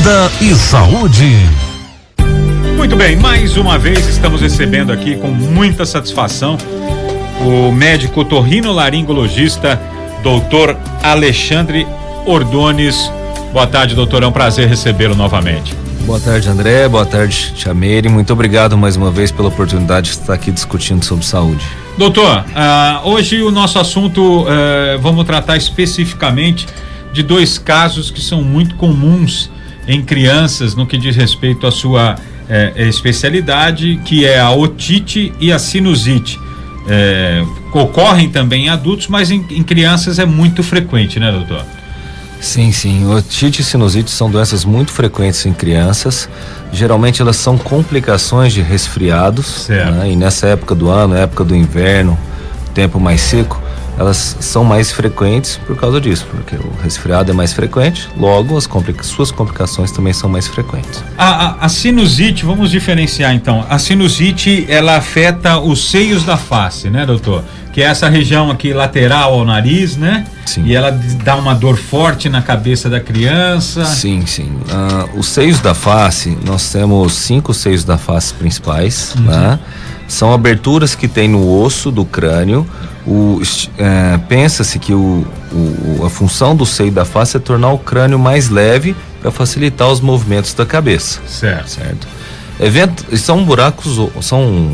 Vida e Saúde. Muito bem, mais uma vez estamos recebendo aqui com muita satisfação o médico otorrinolaringologista Dr. Alexandre Ordones. Boa tarde, doutor, é um prazer recebê-lo novamente. Boa tarde, André, boa tarde, Tia Meire, muito obrigado mais uma vez pela oportunidade de estar aqui discutindo sobre saúde. Doutor, hoje o nosso assunto, vamos tratar especificamente de dois casos que são muito comuns em crianças no que diz respeito à sua especialidade, que é a otite e a sinusite. Ocorrem também em adultos, mas em crianças é muito frequente, né, doutor? Sim, otite e sinusite são doenças muito frequentes em crianças. Geralmente elas são complicações de resfriados, né? E nessa época do ano, época do inverno, tempo mais seco, elas são mais frequentes por causa disso, porque o resfriado é mais frequente, logo suas complicações também são mais frequentes. A sinusite, vamos diferenciar então. A sinusite, ela afeta os seios da face, né, doutor? Que é essa região aqui lateral ao nariz, né? Sim. E ela dá uma dor forte na cabeça da criança. Sim. Os seios da face, nós temos 5 seios da face principais, né? São aberturas que tem no osso do crânio. Pensa-se que a função do seio da face é tornar o crânio mais leve para facilitar os movimentos da cabeça. Certo. São buracos, são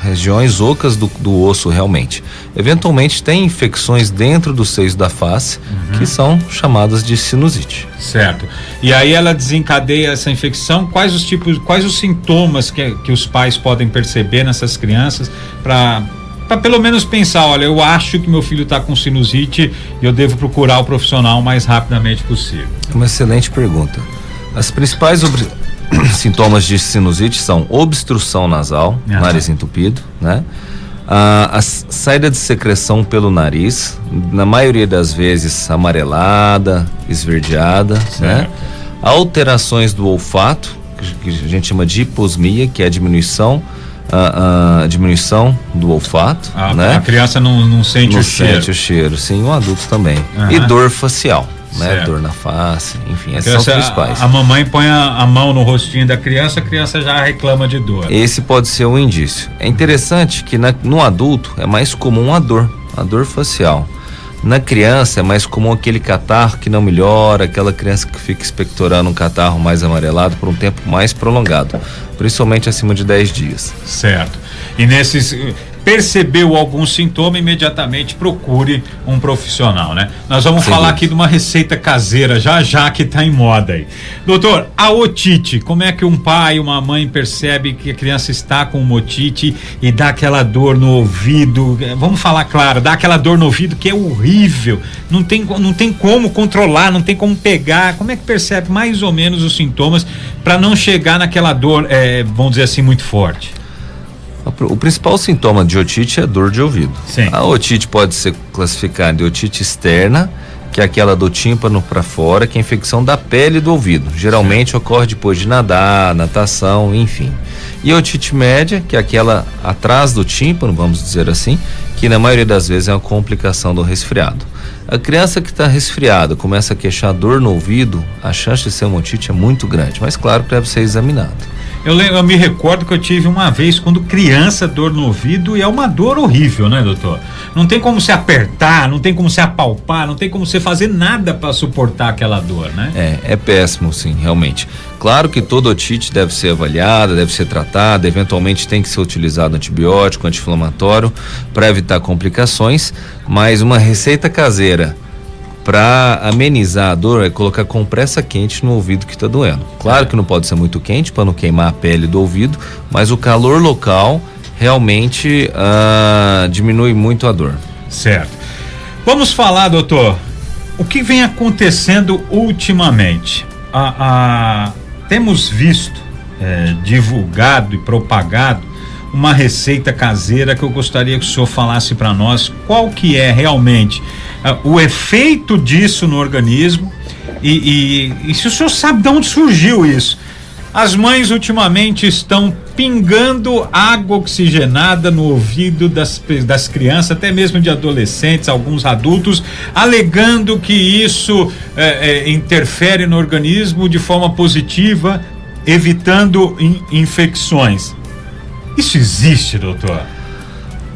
regiões ocas do osso realmente. Eventualmente tem infecções dentro dos seios da face, que são chamadas de sinusite. Certo. E aí ela desencadeia essa infecção. Quais os sintomas que os pais podem perceber nessas crianças para pelo menos pensar, olha, eu acho que meu filho está com sinusite e eu devo procurar o profissional o mais rapidamente possível? É uma excelente pergunta. As principais sintomas de sinusite são obstrução nasal, nariz entupido, né? A saída de secreção pelo nariz, na maioria das vezes amarelada, esverdeada, né? Alterações do olfato, que a gente chama de hiposmia, que é a diminuição do olfato, né? A criança não sente o cheiro. Não sente o cheiro, sim, o adulto também. E dor facial, né? Dor na face, enfim, essas são as principais. A mamãe põe a mão no rostinho da criança, a criança já reclama de dor. Esse pode ser um indício. É interessante que no adulto é mais comum a dor facial. Na criança é mais comum aquele catarro que não melhora, aquela criança que fica expectorando um catarro mais amarelado por um tempo mais prolongado, principalmente acima de 10 dias. Certo. E percebeu algum sintoma, imediatamente procure um profissional, né? Nós vamos falar aqui de uma receita caseira já que tá em moda aí. Doutor, a otite, como é que um pai, uma mãe percebe que a criança está com uma otite e dá aquela dor no ouvido? Vamos falar claro, dá aquela dor no ouvido que é horrível, não tem como controlar, não tem como pegar. Como é que percebe mais ou menos os sintomas para não chegar naquela dor, vamos dizer assim, muito forte? O principal sintoma de otite é dor de ouvido. Sim. A otite pode ser classificada de otite externa, que é aquela do tímpano para fora, que é a infecção da pele do ouvido. Geralmente ocorre depois de nadar, natação, enfim. E a otite média, que é aquela atrás do tímpano, vamos dizer assim, que na maioria das vezes é uma complicação do resfriado. A criança que está resfriada começa a queixar dor no ouvido, a chance de ser uma otite é muito grande, mas claro que deve ser examinado. Eu me recordo que eu tive uma vez, quando criança, dor no ouvido, e é uma dor horrível, né, doutor? Não tem como se apertar, não tem como se apalpar, não tem como você fazer nada para suportar aquela dor, né? É péssimo, sim, realmente. Claro que toda otite deve ser avaliada, deve ser tratada, eventualmente tem que ser utilizado antibiótico, anti-inflamatório para evitar complicações, mas uma receita caseira para amenizar a dor é colocar compressa quente no ouvido que está doendo. Claro que não pode ser muito quente para não queimar a pele do ouvido, mas o calor local realmente diminui muito a dor. Certo. Vamos falar, doutor, o que vem acontecendo ultimamente? Temos visto, divulgado e propagado uma receita caseira que eu gostaria que o senhor falasse para nós qual que é realmente o efeito disso no organismo e se o senhor sabe de onde surgiu isso. As mães ultimamente estão pingando água oxigenada no ouvido das crianças, até mesmo de adolescentes, alguns adultos, alegando que isso interfere no organismo de forma positiva, evitando infecções. Isso existe, doutor?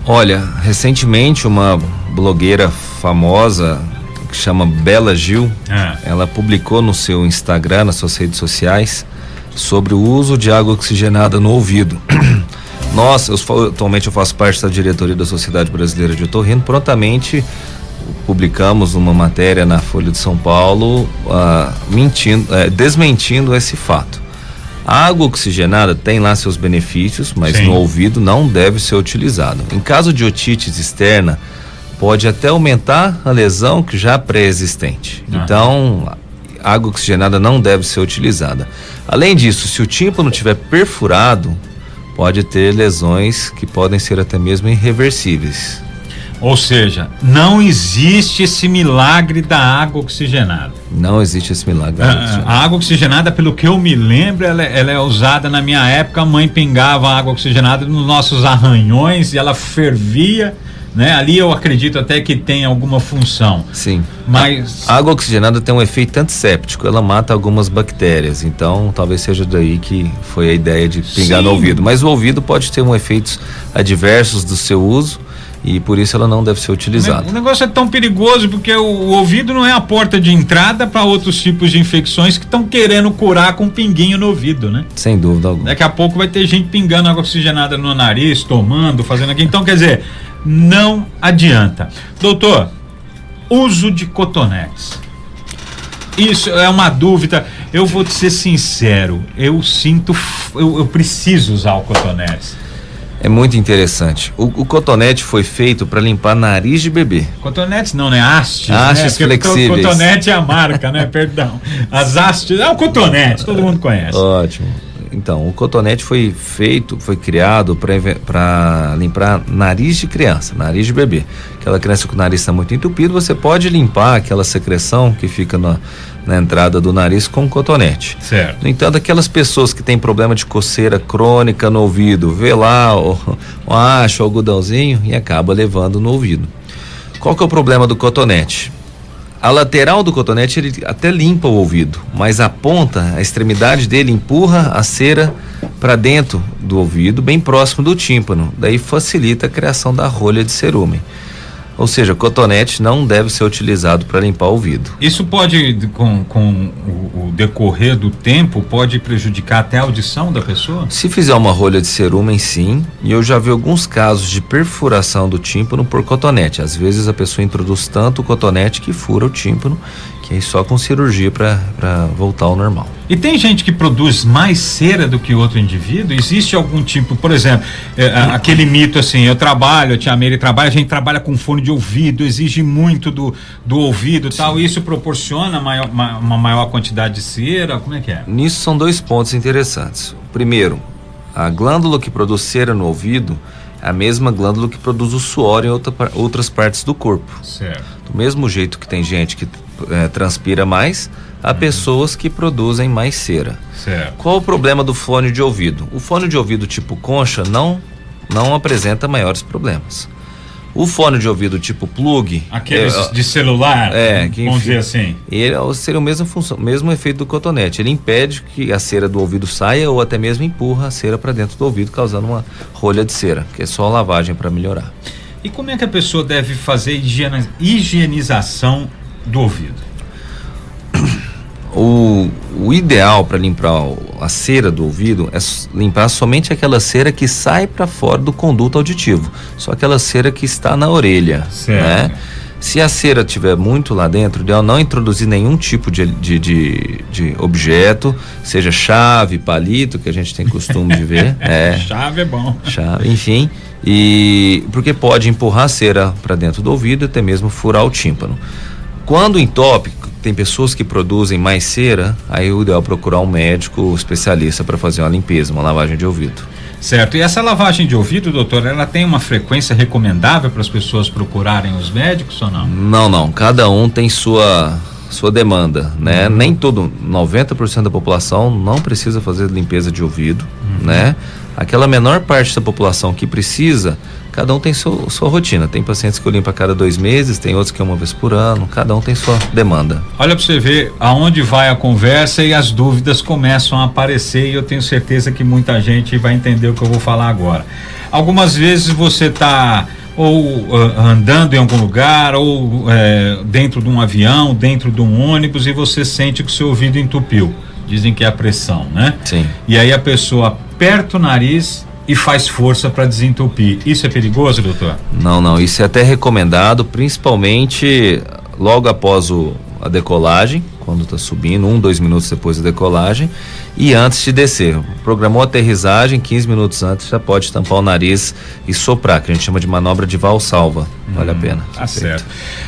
Olha, recentemente uma blogueira famosa que chama Bela Gil, ela publicou no seu Instagram, nas suas redes sociais, sobre o uso de água oxigenada no ouvido. Nós, atualmente eu faço parte da diretoria da Sociedade Brasileira de Otorrino, prontamente publicamos uma matéria na Folha de São Paulo desmentindo esse fato. A água oxigenada tem lá seus benefícios, mas no ouvido não deve ser utilizado. Em caso de otite externa, pode até aumentar a lesão que já pré-existente. Então, a água oxigenada não deve ser utilizada. Além disso, se o tímpano estiver perfurado, pode ter lesões que podem ser até mesmo irreversíveis. Ou seja, não existe esse milagre da água oxigenada. Não existe esse milagre. A água oxigenada, pelo que eu me lembro, ela é usada na minha época. A mãe pingava água oxigenada nos nossos arranhões e ela fervia, né? Ali eu acredito até que tem alguma função. Sim. Mas a água oxigenada tem um efeito antisséptico, ela mata algumas bactérias, então talvez seja daí que foi a ideia de pingar no ouvido. Mas o ouvido pode ter efeitos adversos do seu uso e por isso ela não deve ser utilizada. O negócio é tão perigoso porque o ouvido não é a porta de entrada para outros tipos de infecções que estão querendo curar com um pinguinho no ouvido, né? Sem dúvida alguma. Daqui a pouco vai ter gente pingando água oxigenada no nariz, tomando, fazendo aqui. Então, quer dizer, não adianta. Doutor, uso de cotonetes. Isso é uma dúvida. Eu vou te ser sincero, eu preciso usar o cotonete. É muito interessante. O cotonete foi feito para limpar nariz de bebê. Cotonetes não, né? Hastes. Hastes, né? Flexíveis. O cotonete é a marca, né? Perdão. As hastes. É o cotonete, todo mundo conhece. Ótimo. Então, o cotonete foi criado para limpar nariz de criança, nariz de bebê. Aquela criança com o nariz está muito entupido, você pode limpar aquela secreção que fica na entrada do nariz com cotonete. Certo. No entanto, aquelas pessoas que têm problema de coceira crônica no ouvido, vê lá o haste, o algodãozinho e acaba levando no ouvido. Qual que é o problema do cotonete? A lateral do cotonete ele até limpa o ouvido, mas a ponta, a extremidade dele empurra a cera para dentro do ouvido, bem próximo do tímpano. Daí facilita a criação da rolha de cerumen. Ou seja, o cotonete não deve ser utilizado para limpar o ouvido. Isso pode, com o decorrer do tempo, pode prejudicar até a audição da pessoa? Se fizer uma rolha de cerumen, sim. E eu já vi alguns casos de perfuração do tímpano por cotonete. Às vezes a pessoa introduz tanto o cotonete que fura o tímpano, que é só com cirurgia para voltar ao normal. E tem gente que produz mais cera do que outro indivíduo? Existe algum tipo, por exemplo, aquele mito assim, a tia Meire trabalha, a gente trabalha com fone de ouvido, exige muito do ouvido e tal, isso proporciona uma maior quantidade de cera? Como é que é? Nisso são dois pontos interessantes. Primeiro, a glândula que produz cera no ouvido é a mesma glândula que produz o suor em outras partes do corpo. Certo. Do mesmo jeito que tem gente que transpira mais, há pessoas que produzem mais cera. Certo. Qual o problema do fone de ouvido? O fone de ouvido tipo concha não apresenta maiores problemas. O fone de ouvido tipo plug, aqueles de celular, vamos dizer assim, ele seria o mesmo efeito do cotonete. Ele impede que a cera do ouvido saia ou até mesmo empurra a cera para dentro do ouvido, causando uma rolha de cera, que é só lavagem para melhorar. E como é que a pessoa deve fazer higienização do ouvido? O ideal para limpar a cera do ouvido é limpar somente aquela cera que sai para fora do conduto auditivo, só aquela cera que está na orelha, né? Se a cera estiver muito lá dentro, o ideal é não introduzir nenhum tipo de objeto, seja chave, palito, que a gente tem costume de ver. Chave é bom. Chave, enfim, porque pode empurrar a cera para dentro do ouvido e até mesmo furar o tímpano. Quando entope, tem pessoas que produzem mais cera, aí o ideal é procurar um médico especialista para fazer uma limpeza, uma lavagem de ouvido. Certo. E essa lavagem de ouvido, doutor, ela tem uma frequência recomendável para as pessoas procurarem os médicos ou não? Não. Cada um tem sua sua demanda, né? Nem 90% da população não precisa fazer limpeza de ouvido, né? Aquela menor parte da população que precisa, cada um tem sua rotina. Tem pacientes que eu limpo a cada 2 meses, tem outros que é uma vez por ano, cada um tem sua demanda. Olha para você ver aonde vai a conversa e as dúvidas começam a aparecer, e eu tenho certeza que muita gente vai entender o que eu vou falar agora. Algumas vezes você está andando em algum lugar, ou dentro de um avião, dentro de um ônibus, e você sente que o seu ouvido entupiu. Dizem que é a pressão, né? Sim. E aí a pessoa aperta o nariz e faz força para desentupir. Isso é perigoso, doutor? Não, isso é até recomendado, principalmente logo após a decolagem, quando está subindo, 2 minutos depois da decolagem, e antes de descer. Programou a aterrissagem, 15 minutos antes já pode tampar o nariz e soprar, que a gente chama de manobra de valsalva. Vale a pena. Tá certo.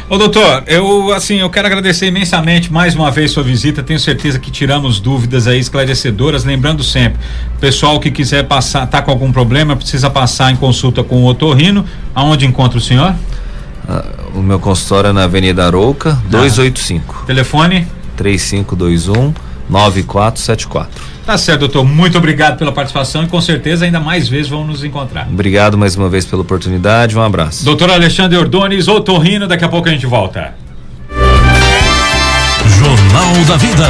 Ô doutor, eu quero agradecer imensamente mais uma vez sua visita. Tenho certeza que tiramos dúvidas aí esclarecedoras. Lembrando sempre, pessoal que quiser passar, tá com algum problema, precisa passar em consulta com o otorrino. Aonde encontra o senhor? O meu consultório é na Avenida Arouca, 285. Telefone? 3521-9474. Tá certo, doutor. Muito obrigado pela participação e com certeza ainda mais vezes vamos nos encontrar. Obrigado mais uma vez pela oportunidade. Um abraço. Doutor Alexandre Ordones, otorrino, daqui a pouco a gente volta. Jornal da Vida.